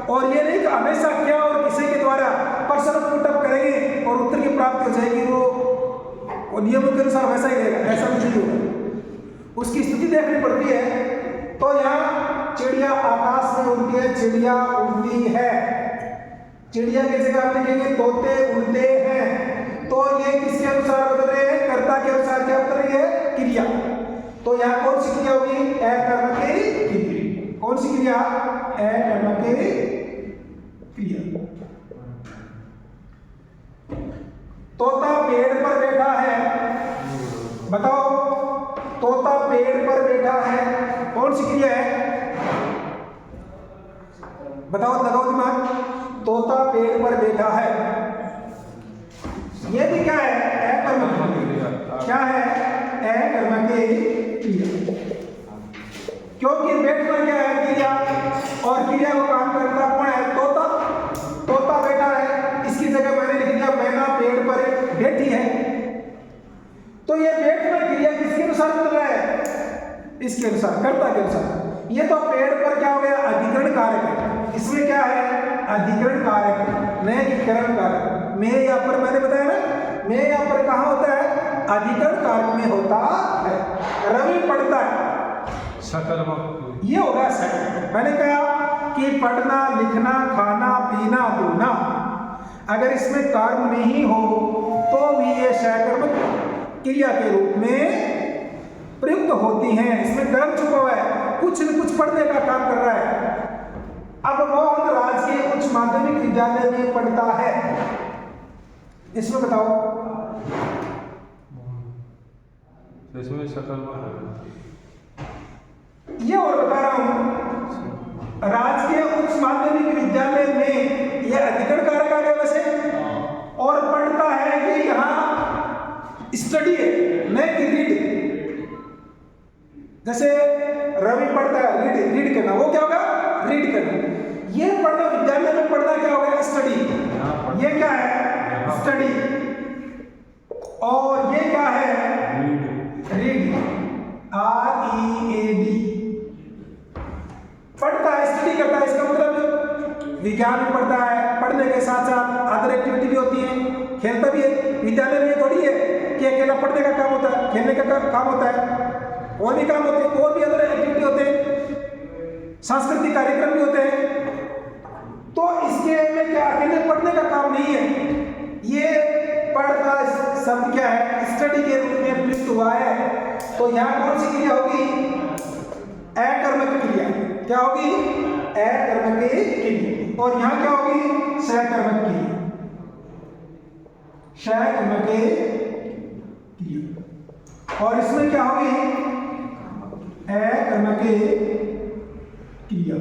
और ये नहीं कि हमेशा क्या और किसे के द्वारा प्रश्न पुटअप करेंगे और उत्तर की प्राप्ति हो जाएगी, वो नियमों के अनुसार वैसा ही रहेगा, ऐसा नहीं होगा, उसकी स्थिति देखनी पड़ती है। तो यहाँ चिड़िया आकाश में उड़ती है, चिड़िया उड़ती है, चिड़िया की जगह आप लिखेंगे तोते उड़ते हैं। तो ये किसके अनुसार बदल रहे हैं, कर्ता के अनुसार क्या बदल रही है, क्रिया। तो यहाँ कौन सी क्रिया होगी, अकर्मक क्रिया। कौन सी क्रिया, अकर्मक क्रिया। तोता पेड़ पर बैठा है, बताओ तोता पेड़ पर बैठा है, कौन सी क्रिया है, बताओ, लगाओ दिमाग। तोता पेड़ पर बैठा है, ये भी क्या है, अकर्मक क्रिया। क्या है, अकर्मक क्रिया, क्योंकि बैठना क्या है, क्रिया, और क्रिया को काम करता कौन है, तोता। तोता बैठा है, इसकी जगह मैंने लिख दिया मैना पेड़ पर बैठी है। तो ये बैठना क्रिया किसके अनुसार बदल रहा है, इसके अनुसार, कर्ता के अनुसार। ये तो पेड़ पर क्या हो गया, अधिकरण कारक है, इसमें क्या है, अधिकरण कारक, नहीं कि कर्म कारक। मैं यहाँ पर मैंने बताया ना, मैं यहाँ पर कहाँ होता है, अधिकरण कारक में होता है। रवि पढ़ता है, सकर्मक, ये होगा सकर्मक। मैंने कहा कि पढ़ना लिखना खाना पीना धोना, अगर इसमें कर्म नहीं हो तो भी ये सकर्मक क्रिया के रूप में प्रयुक्त होती हैं। इसमें कर्म छुपा हुआ है, कुछ न कुछ पढ़ने का काम कर रहा है। अब मोहन राजकीय उच्च माध्यमिक विद्यालय में पढ़ता है, इसमें बताओ, इसमें सकर्मक, ये और बता रहा हूं, राजकीय उच्च माध्यमिक विद्यालय में यह अधिकरण कारक आ गया वैसे, और पढ़ता है कि यहाँ स्टडी है, न स्टडी, और ये क्या है? Read, READ। पढ़ता है, स्टडी करता है, इसका मतलब विज्ञान भी पढ़ता है, पढ़ने के साथ साथ अदर एक्टिविटी भी होती है, खेलता भी है। विद्यालय में ये थोड़ी है कि अकेला पढ़ने का काम होता है, खेलने का काम होता है, और भी काम होते हैं, और भी अदर एक्टिविटी होते हैं, सांस्कृतिक कार्यक्रम भी होते हैं। तो इसके में क्या अकेले पढ़ने का काम नहीं है। ये पढ़ता शब्द क्या है? स्टडी के रूप में प्रयुक्त हुआ है। तो यहाँ कौन सी क्रिया होगी? अकर्मक क्रिया। क्या होगी? अकर्मक क्रिया। और यहाँ क्या होगी? सकर्मक क्रिया। सकर्मक क्रिया। और इसमें क्या होगी? अकर्मक क्रिया।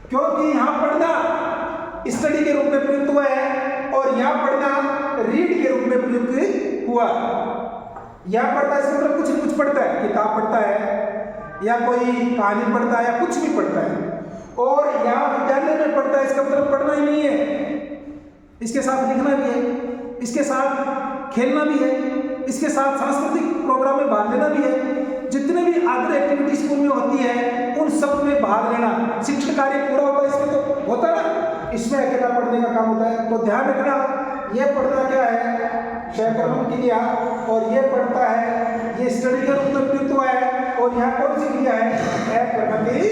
क्योंकि यहां पढ़ना स्टडी के रूप में प्रयुक्त हुआ है और यहां पढ़ना रीड के रूप में प्रयुक्त हुआ। यहां पढ़ता है, इसका मतलब कुछ न कुछ पढ़ता है, किताब पढ़ता है या कोई कहानी पढ़ता है या कुछ भी पढ़ता है। और यहां विद्यालय में पढ़ता है, इसका मतलब पढ़ना ही नहीं है, इसके साथ लिखना भी है, इसके साथ खेलना भी है, इसके साथ सांस्कृतिक प्रोग्राम में भाग लेना भी है। जितने भी अदर एक्टिविटी स्कूल में होती है उन सब में भाग लेना, शिक्षण कार्य पूरा होता है, इसमें तो होता है ना, इसमें अकेला पढ़ने का काम होता है। तो ध्यान रखना, ये पढ़ना क्या है? सकर्मक क्रिया, और ये पढ़ता है, ये स्टडी के रूप में प्रयुक्त हुआ है। और यहाँ कौन सी क्रिया है? अकर्मक क्रिया।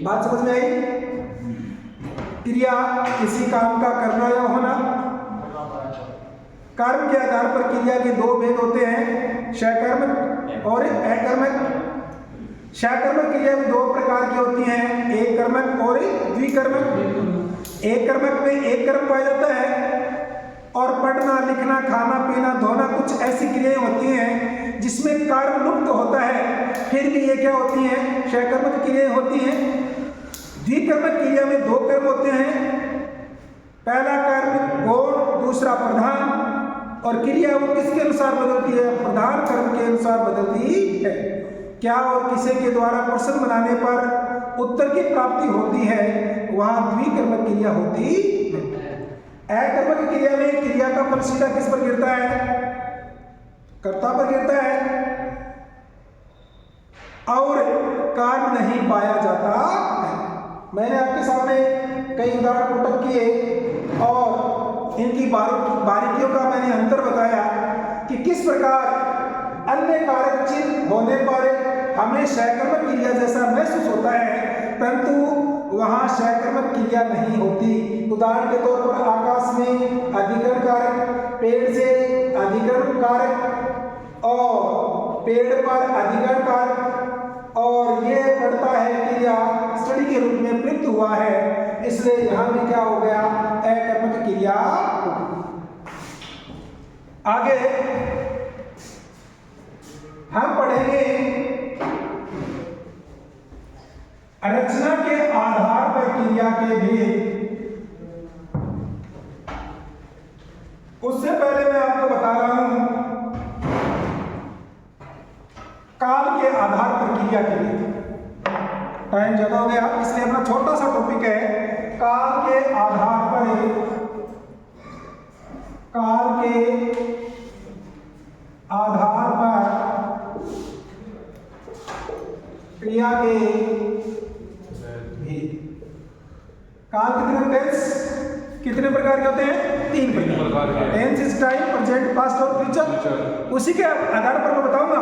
बात समझ में आई? क्रिया किसी काम का करना या होना। कर्म के आधार पर क्रिया के दो भेद होते हैं, सकर्मक और अकर्मक। सकर्मक क्रिया में दो प्रकार की होती हैं, एक कर्मक और द्विकर्मक। एक कर्मक में एक कर्म पाया जाता है और पढ़ना, लिखना, खाना, पीना, धोना कुछ ऐसी क्रियाएं होती हैं जिसमें कर्म लुप्त होता है, फिर भी ये क्या होती हैं? सकर्मक क्रियाएं होती हैं। द्विकर्मक क्रिया में दो कर्म होते हैं, पहला कर्म गौण, दूसरा प्रधान। और क्रिया वो किसके अनुसार बदलती है? प्रधान कर्म के अनुसार बदलती है। क्या और किसे के द्वारा प्रश्न बनाने पर उत्तर की प्राप्ति होती है, वहां द्विकर्मक क्रिया होती है। अकर्मक क्रिया में क्रिया का फल सीधा किस पर गिरता है? कर्ता पर गिरता है और कार्य नहीं पाया जाता है। मैंने आपके सामने कई उदाहरण पुटअप किए और इनकी बारीकियों का मैंने अंतर बताया कि किस प्रकार अन्य कारक चिन्ह होने पर हमें सकर्मक क्रिया जैसा महसूस होता है, परंतु वहां सकर्मक क्रिया नहीं होती। उदाहरण के तौर पर आकाश में अधिकरण कारक, पेड़ से अधिकरण कारक और पेड़ पर अधिकरण कारक, और ये पढ़ता है क्रिया स्टडी के रूप में प्रयुक्त हुआ है, इसलिए यहां भी क्या हो गया? अकर्मक क्रिया। आगे हम पढ़ेंगे रचना के आधार पर क्रिया के भेद। उससे पहले मैं आपको बता रहा हूं काल के आधार पर क्रिया के भेद। टाइम ज्यादा हो गया इसलिए अपना छोटा सा टॉपिक है, काल के आधार पर, काल के आधार पर क्रिया के भेद। काल कितने प्रकार के होते हैं? तीन प्रकार के। Tense is time, present, past और फ्यूचर। उसी के आधार पर मैं बताऊंगा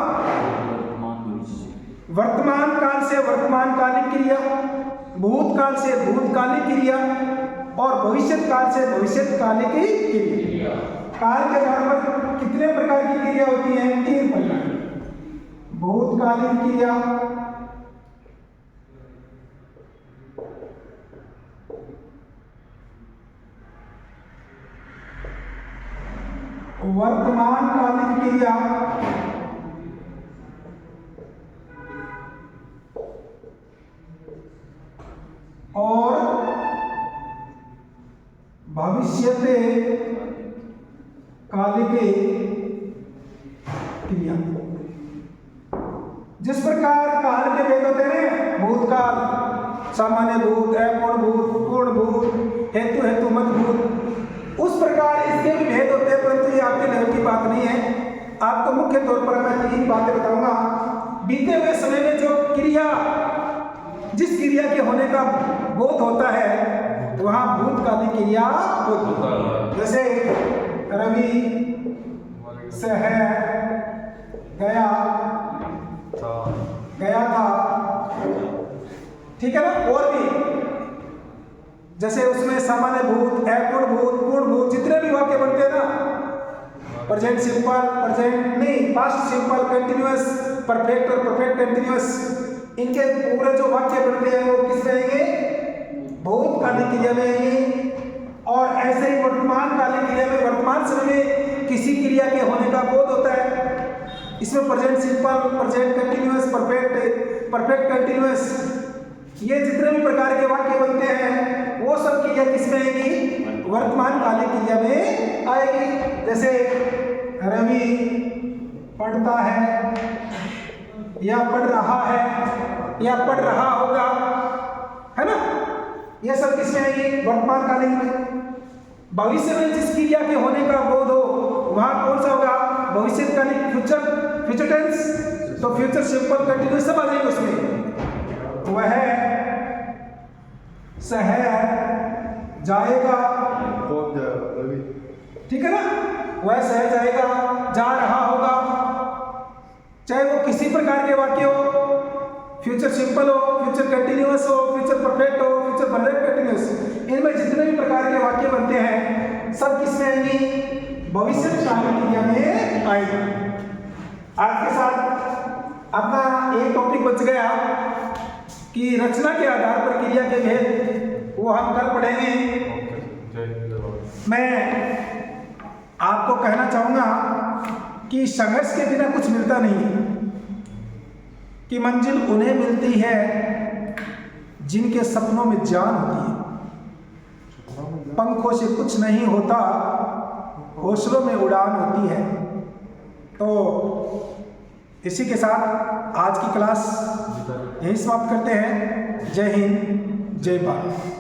वर्तमान काल से वर्तमानकालिक क्रिया, भूतकाल से भूतकालिक क्रिया और भविष्यत काल से भविष्यकालिक क्रिया। काल के आधार पर कितने प्रकार की क्रिया होती हैं? तीन प्रकार। भूतकालीन क्रिया, वर्तमानकालिक क्रिया और भविष्यते कालिक क्रिया। जिस प्रकार काल के भेद होते हैं, भूतकाल, सामान्य भूत, अपूर्ण भूत, पूर्ण भूत, हेतु हेतु मत भूत, आपको मुख्य तौर पर मैं 3 बातें बताऊंगा। बीते हुए समय में जो क्रिया, जिस क्रिया के होने का बोध होता है वहाँ भूतकालीन क्रिया होती है। जैसे रवि शहर गया था, ठीक है ना। और भी जैसे उसमें सामान्य भूत, अपूर्ण भूत, पूर्ण भूत, जितने भी वाक्य बनते हैं ना, प्रेजेंट सिंपल, प्रेजेंट नहीं, पास्ट सिंपल, कंटिन्यूअस, परफेक्ट और परफेक्ट कंटिन्यूअस, इनके पूरे जो वाक्य बनते हैं वो किस में आएंगे? भूतकालीन क्रिया में आएंगे। और ऐसे ही वर्तमान कालीन क्रिया में वर्तमान समय में किसी क्रिया के होने का बोध होता है। इसमें present simple, present continuous, perfect continuous, ये जितने भी प्रकार के वाक्य बनते हैं वो सब क्रिया किस में आएगी? वर्तमान कालीन क्रिया में आएगी। जैसे रवि पढ़ता है या पढ़ रहा है या पढ़ रहा होगा, है ना, ये सब किस में आएगी? वर्तमान कालीन में। भविष्य में जिस क्रिया के होने का बोध हो वहां कौन सा होगा? भविष्यकालीन, फ्यूचर टेंस, तो फ्यूचर सिंपल, कंटिन्यूअस सब आ जाएंगे उसमें। वह शहर जाएगा, ठीक है ना, वह शहर जाएगा, जा रहा होगा, चाहे वो किसी प्रकार के वाक्य हो, फ्यूचर सिंपल हो, फ्यूचर कंटिन्यूअस हो, फ्यूचर परफेक्ट हो, फ्यूचर परफेक्ट कंटिन्यूअस, इनमें जितने भी प्रकार के वाक्य बनते हैं सब किसमें आएंगी? भविष्य कालीन क्रिया में आएंगे। आज के साथ अपना एक टॉपिक बच गया कि रचना के आधार पर क्रिया के भेद, वो हम कल पढ़ेंगे। मैं आपको कहना चाहूँगा कि संघर्ष के बिना कुछ मिलता नहीं, कि मंजिल उन्हें मिलती है जिनके सपनों में जान होती है। पंखों से कुछ नहीं होता, हौसलों में उड़ान होती है। तो इसी के साथ आज की क्लास यहीं समाप्त करते हैं। जय हिंद, जय भारत।